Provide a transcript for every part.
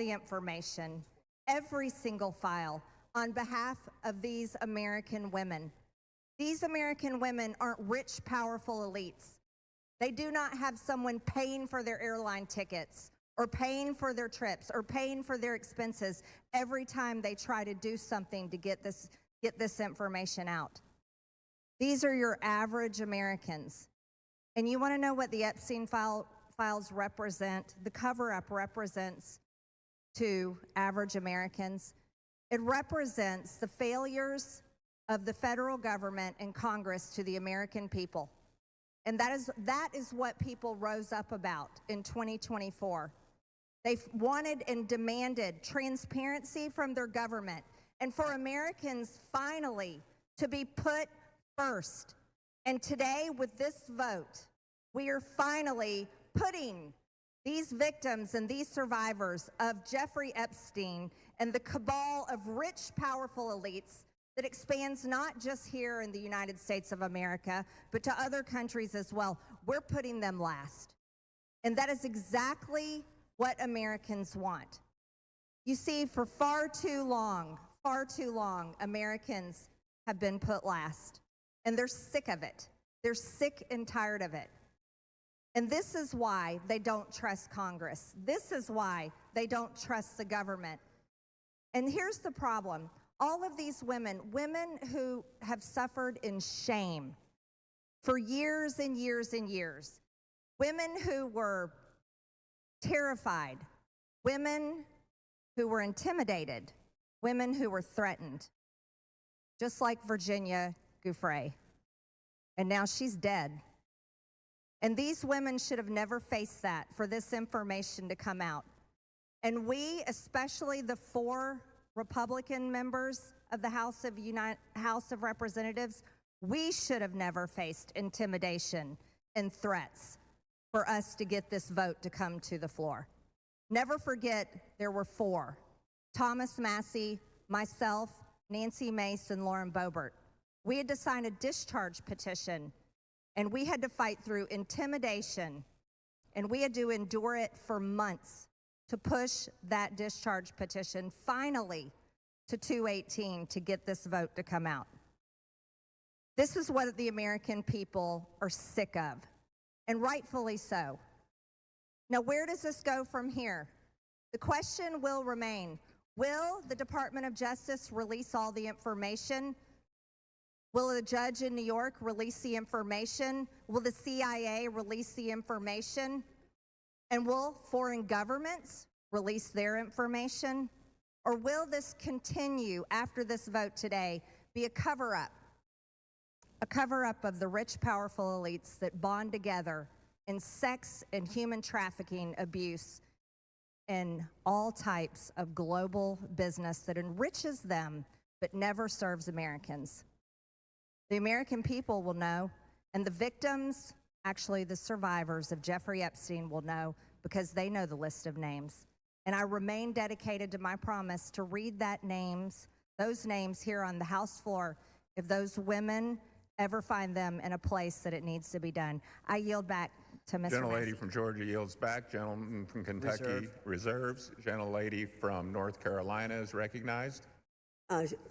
the information, every single file, on behalf of these American women. These American women aren't rich, powerful elites. They do not have someone paying for their airline tickets or paying for their trips or paying for their expenses every time they try to do something to get this information out. These are your average Americans. And you want to know what the Epstein files represent? The cover-up represents to average Americans. It represents the failures of the federal government and Congress to the American people. And that is what people rose up about in 2024. They wanted and demanded transparency from their government and for Americans finally to be put first. And today, with this vote, we are finally putting these victims and these survivors of Jeffrey Epstein and the cabal of rich, powerful elites that expands not just here in the United States of America, but to other countries as well. We're putting them last. And that is exactly what Americans want. You see, for far too long, Americans have been put last. And they're sick of it. They're sick and tired of it. And this is why they don't trust Congress. This is why they don't trust the government. And here's the problem. All of these women who have suffered in shame for years and years and years, women who were terrified, women who were intimidated, women who were threatened, just like Virginia Giuffre. And now she's dead. And these women should have never faced that, for this information to come out. And we, especially the 4 Republican members of the House of Representatives, we should have never faced intimidation and threats for us to get this vote to come to the floor. Never forget, there were 4. Thomas Massie, myself, Nancy Mace, and Lauren Boebert. We had to sign a discharge petition, and we had to fight through intimidation, and we had to endure it for months to push that discharge petition finally to 218 to get this vote to come out. This is what the American people are sick of, and rightfully so. Now, where does this go from here? The question will remain, will the Department of Justice release all the information? Will a judge in New York release the information? Will the CIA release the information? And will foreign governments release their information? Or will this continue after this vote today be a cover-up of the rich, powerful elites that bond together in sex and human trafficking abuse and all types of global business that enriches them but never serves Americans? The American people will know, and the victims, actually the survivors of Jeffrey Epstein, will know, because they know the list of names. And I remain dedicated to my promise to read those names here on the House floor if those women ever find them in a place that it needs to be done. I yield back to Mr. Gentlelady from Georgia yields back. Gentleman from Kentucky reserves. Gentlelady from North Carolina is recognized.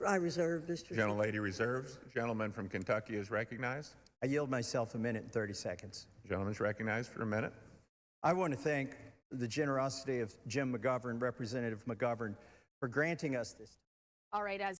I reserve, Mr. Gentlelady reserves. Gentleman from Kentucky is recognized. I yield myself 1 minute and 30 seconds. Gentleman's recognized for 1 minute. I want to thank the generosity of Jim McGovern, Representative McGovern, for granting us this. All right, as